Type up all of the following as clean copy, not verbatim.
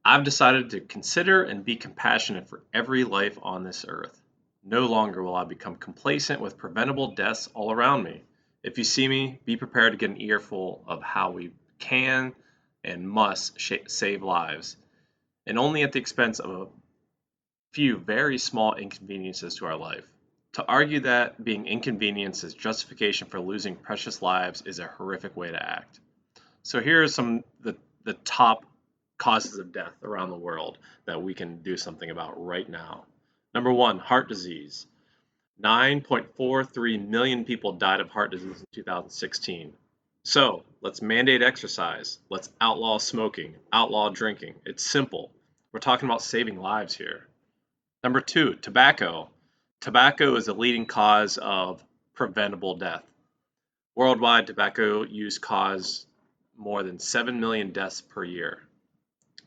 I've decided to consider and be compassionate for every life on this earth. No longer will I become complacent with preventable deaths all around me. If you see me, be prepared to get an earful of how we can and must save lives, and only at the expense of a few very small inconveniences to our life. To argue that being inconvenienced is justification for losing precious lives is a horrific way to act. So here are some the top causes of death around the world that we can do something about right now. Number one, heart disease. 9.43 million people died of heart disease in 2016. So let's mandate exercise. Let's outlaw smoking, outlaw drinking. It's simple. We're talking about saving lives here. Number two, tobacco. Tobacco is a leading cause of preventable death. Worldwide, tobacco use causes more than 7 million deaths per year.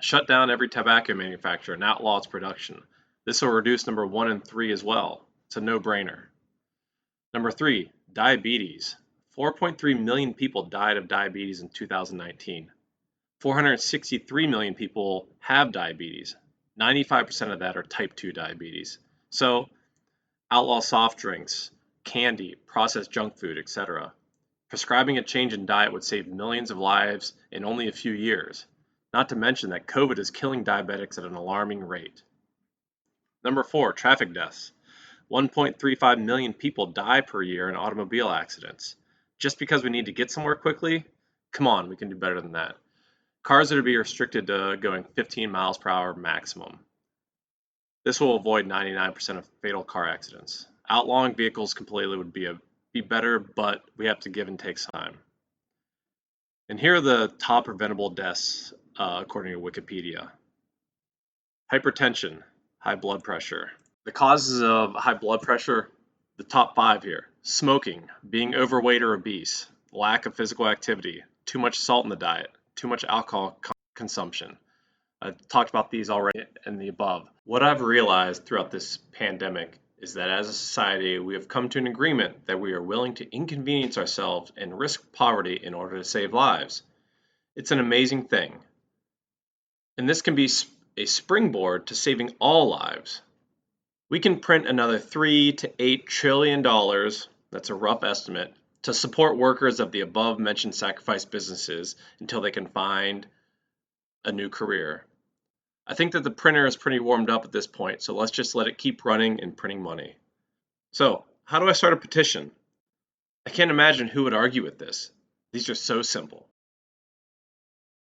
Shut down every tobacco manufacturer and outlaw its production. This will reduce number 1 and 3 as well. It's a no-brainer. Number 3, diabetes. 4.3 million people died of diabetes in 2019. 463 million people have diabetes. 95% of that are type 2 diabetes. So, outlaw soft drinks, candy, processed junk food, etc. Prescribing a change in diet would save millions of lives in only a few years. Not to mention that COVID is killing diabetics at an alarming rate. Number 4, traffic deaths. 1.35 million people die per year in automobile accidents. Just because we need to get somewhere quickly? Come on, we can do better than that. Cars are to be restricted to going 15 miles per hour maximum. This will avoid 99% of fatal car accidents. Outlawing vehicles completely would be better, but we have to give and take time. And here are the top preventable deaths according to Wikipedia. Hypertension, high blood pressure. The causes of high blood pressure, the top 5 here. Smoking, being overweight or obese, lack of physical activity, too much salt in the diet, too much alcohol consumption. I've talked about these already in the above. What I've realized throughout this pandemic is that as a society, we have come to an agreement that we are willing to inconvenience ourselves and risk poverty in order to save lives. It's an amazing thing. And this can be a springboard to saving all lives. We can print another $3 to $8 trillion, that's a rough estimate, to support workers of the above mentioned sacrifice businesses until they can find a new career. I think that the printer is pretty warmed up at this point, so let's just let it keep running and printing money. So, how do I start a petition? I can't imagine who would argue with this. These are so simple.